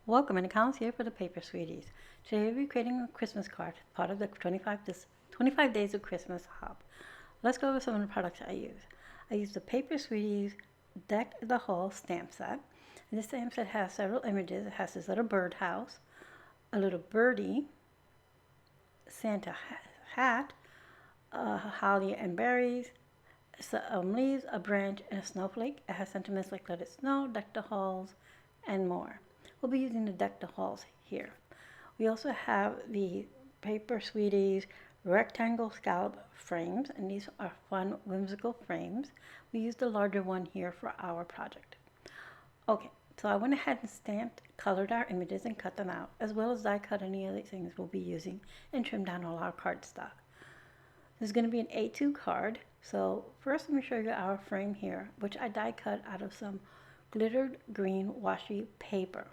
Welcome, and accounts here for the Paper Sweeties. Today we'll be creating a Christmas card, part of the 25 Days of Christmas Hub. Let's go over some of the products I use. I use the Paper Sweeties Deck the Hall stamp set. And this stamp set has several images. It has this little birdhouse, a little birdie, Santa hat, holly and berries, some leaves, a branch, and a snowflake. It has sentiments like let it snow, deck the halls, and more. We'll be using the deck the halls here. We also have the Paper Sweeties rectangle scallop frames, and these are fun, whimsical frames. We used the larger one here for our project. Okay, so I went ahead and stamped, colored our images, and cut them out, as well as die cut any other things we'll be using and trim down all our cardstock. This is going to be an A2 card. So first let me show you our frame here, which I die cut out of some glittered green washi paper.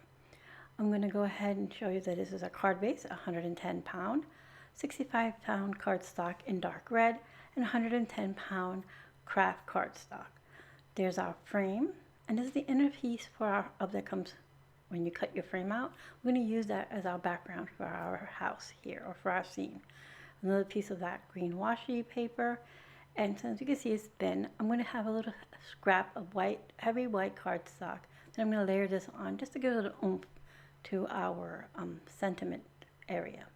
I'm going to go ahead and show you that this is a card base, 110 pound, 65 pound cardstock in dark red, and 110 pound Kraft cardstock. There's our frame, and this is the inner piece for our that comes when you cut your frame out. We're going to use that as our background for our house here, or for our scene. Another piece of that green washi paper, and since you can see it's thin, I'm going to have a little scrap of white, heavy white cardstock. So I'm going to layer this on just to give it a little oomph to our sentiment area.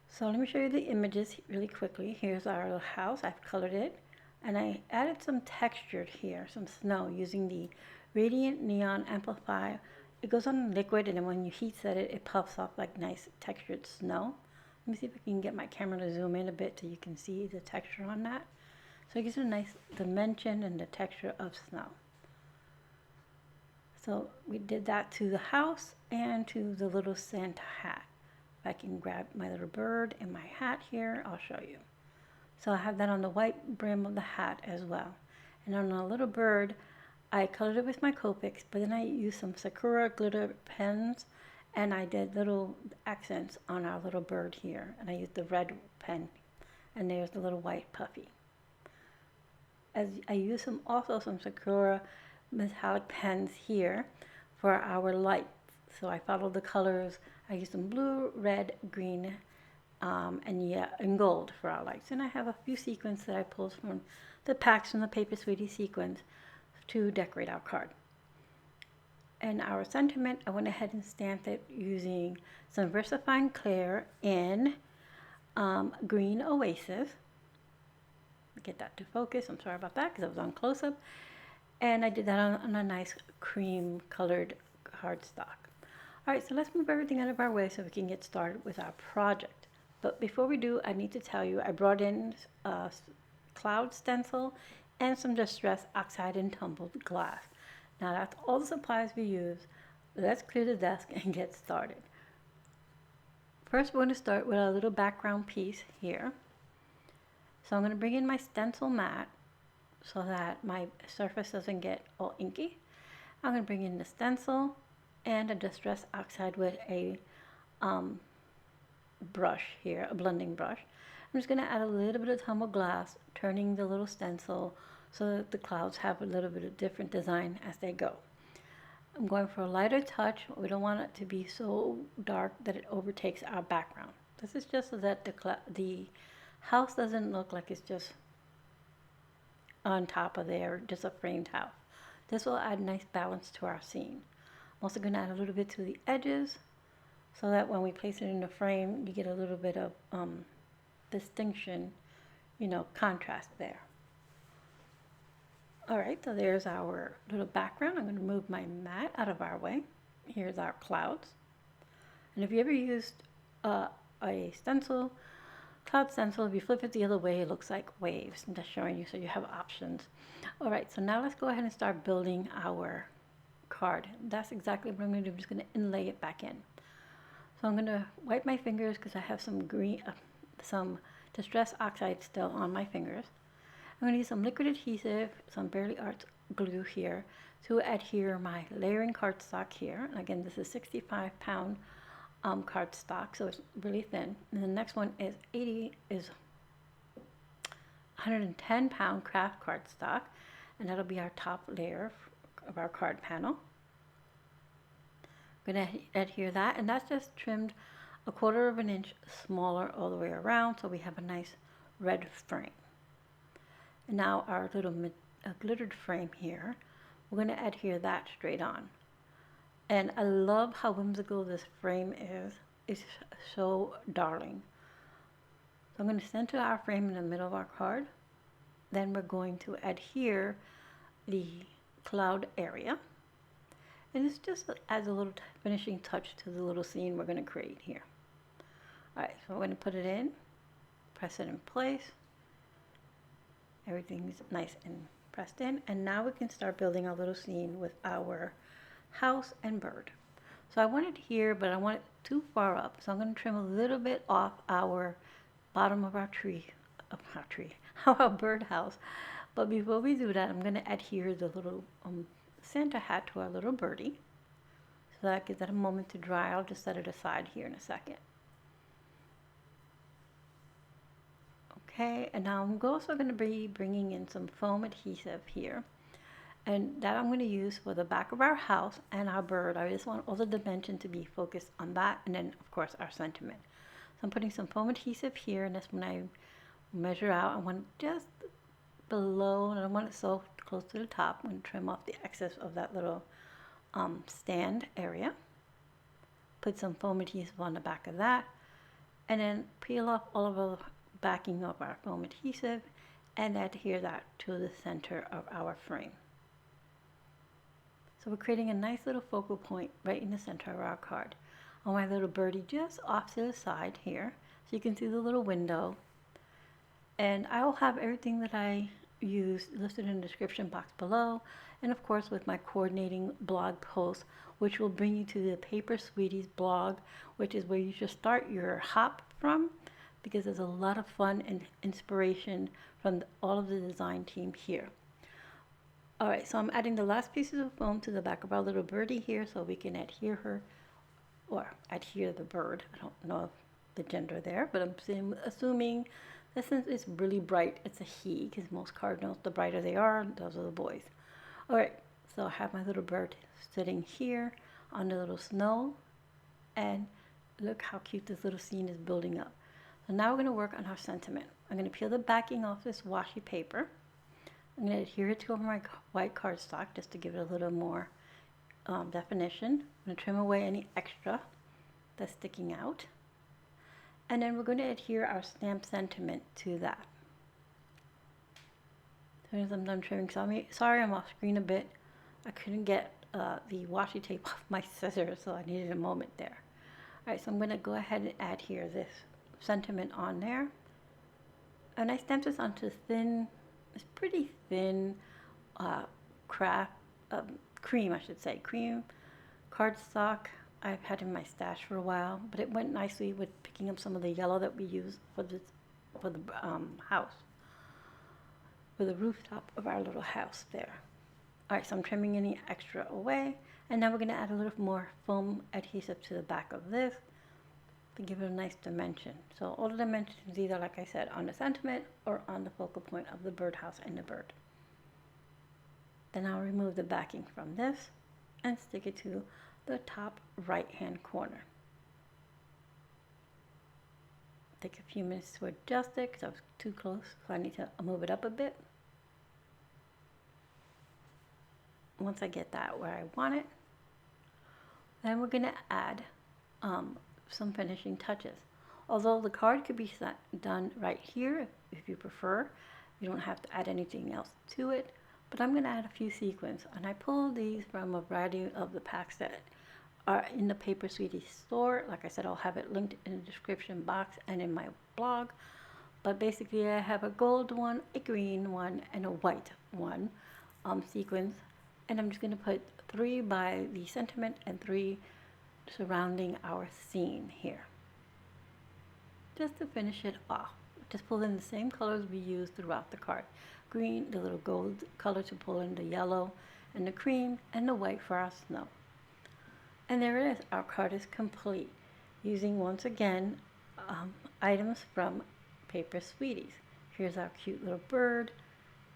So let me show you the images really quickly. Here's our little house. I've colored it, and I added some texture here, some snow, using the Radiant Neon Amplify. It goes on liquid, and then when you heat set it, it puffs off like nice textured snow. Let me see if I can get my camera to zoom in a bit so you can see the texture on that. So it gives it a nice dimension and the texture of snow. So we did that to the house and to the little Santa hat. If I can grab my little bird and my hat here, I'll show you. So I have that on the white brim of the hat as well. And on the little bird, I colored it with my Copics, but then I used some Sakura glitter pens, and I did little accents on our little bird here. And I used the red pen, and there's the little white puffy. As I used also some Sakura metallic pens here for our lights. So I followed the colors. I used some blue, red, green, and gold for our lights. And I have a few sequins that I pulled from the packs from the Paper Sweetie sequins to decorate our card. And our sentiment, I went ahead and stamped it using some VersaFine Clair in green Oasis. Get that to focus. I'm sorry about that because I was on close-up. And I did that on a nice cream colored cardstock. All right, so let's move everything out of our way so we can get started with our project. But before we do, I need to tell you I brought in a cloud stencil and some distress oxide and tumbled glass. Now that's all the supplies we use. Let's clear the desk and get started. First, we're going to start with a little background piece here. So I'm going to bring in my stencil mat so that my surface doesn't get all inky. I'm going to bring in the stencil and a distress oxide with a brush here, a blending brush. I'm just going to add a little bit of tumbled glass, turning the little stencil so that the clouds have a little bit of different design as they go. I'm going for a lighter touch. We don't want it to be so dark that it overtakes our background. This is just so that the house doesn't look like it's just on top of there, just a framed house. This will add nice balance to our scene. I'm also going to add a little bit to the edges so that when we place it in the frame, you get a little bit of distinction, contrast there. All right, so there's our little background. I'm going to move my mat out of our way. Here's our clouds. And if you ever used a stencil, cloud stencil, if you flip it the other way, it looks like waves. I'm just showing you so you have options. All right, so now let's go ahead and start building our card. That's exactly what I'm going to do. I'm just going to inlay it back in. So I'm going to wipe my fingers because I have some distress oxide still on my fingers. I'm going to use some liquid adhesive, some Barely Arts glue here to adhere my layering cardstock here. And again, this is 65 pound cardstock, so it's really thin. And the next one is 110-pound Kraft cardstock, and that'll be our top layer of our card panel. I'm going to adhere that, and that's just trimmed a 1/4 of an inch smaller all the way around, so we have a nice red frame. And now our little glittered frame here, we're going to adhere that straight on. And I love how whimsical this frame is. It's so darling. So I'm going to center our frame in the middle of our card. Then we're going to adhere the cloud area. And this just adds a little finishing touch to the little scene we're going to create here. Alright, so we're going to put it in, press it in place. Everything's nice and pressed in. And now we can start building our little scene with our house and bird. So I want it here, but I want it too far up. So I'm going to trim a little bit off our bottom of our our birdhouse. But before we do that, I'm going to adhere the little Santa hat to our little birdie. So that gives that a moment to dry. I'll just set it aside here in a second. Okay, and now I'm also going to be bringing in some foam adhesive here. And that I'm going to use for the back of our house and our bird. I just want all the dimension to be focused on that, and then of course our sentiment. So I'm putting some foam adhesive here, and that's when I measure out. I want it just below, and I want it so close to the top. I'm going to trim off the excess of that little stand area. Put some foam adhesive on the back of that, and then peel off all of the backing of our foam adhesive and adhere that to the center of our frame. So we're creating a nice little focal point right in the center of our card. I want my little birdie just off to the side here, so you can see the little window. And I will have everything that I use listed in the description box below, and of course with my coordinating blog post, which will bring you to the Paper Sweeties blog, which is where you should start your hop from, because there's a lot of fun and inspiration from all of the design team here. Alright, so I'm adding the last pieces of foam to the back of our little birdie here so we can adhere her, or adhere the bird. I don't know the gender there, but I'm assuming that since it's really bright, it's a he, because most cardinals, the brighter they are, those are the boys. Alright, so I have my little bird sitting here on the little snow, and look how cute this little scene is building up. So now we're going to work on our sentiment. I'm going to peel the backing off this washi paper. I'm going to adhere it to my white cardstock just to give it a little more definition. I'm going to trim away any extra that's sticking out. And then we're going to adhere our stamp sentiment to that. As soon as I'm done trimming, sorry I'm off screen a bit. I couldn't get the washi tape off my scissors, so I needed a moment there. Alright, so I'm going to go ahead and adhere this sentiment on there. And I stamped this onto thin, it's pretty thin Kraft, cream I should say, cream cardstock. I've had in my stash for a while, but it went nicely with picking up some of the yellow that we use for the house, for the rooftop of our little house there. Alright, so I'm trimming any extra away, and now we're going to add a little more foam adhesive to the back of this to give it a nice dimension. So all the dimensions either, like I said, on the sentiment or on the focal point of the birdhouse and the bird. Then I'll remove the backing from this and stick it to the top right hand corner. Take a few minutes to adjust it because I was too close, so I need to move it up a bit. Once I get that where I want it, then we're going to add some finishing touches. Although the card could be done right here if you prefer. You don't have to add anything else to it, but I'm going to add a few sequins, and I pulled these from a variety of the packs that are in the Paper Sweeties store. Like I said, I'll have it linked in the description box and in my blog. But basically I have a gold one, a green one, and a white one, sequins, and I'm just going to put 3 by the sentiment and 3 surrounding our scene here, just to finish it off. Just pull in the same colors we used throughout the card. Green, the little gold color to pull in the yellow, and the cream, and the white for our snow. And there it is, our card is complete, using once again items from Paper Sweeties. If Here's our cute little bird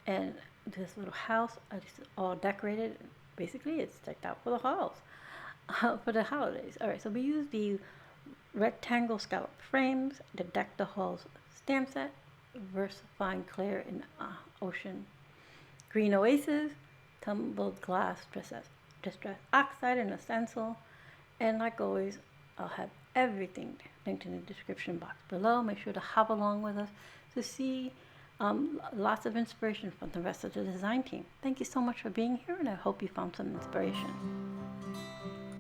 and this little house. It's all decorated. Basically, it's decked out for the halls, for the holidays. All right, so we use the rectangle scallop frames to deck the halls stamp set. VersaFine Clair in Ocean Green Oasis, Tumbled glass distress Oxide and a stencil. And like always, I'll have everything linked in the description box below. Make sure to hop along with us to see lots of inspiration from the rest of the design team. Thank you so much for being here, and I hope you found some inspiration.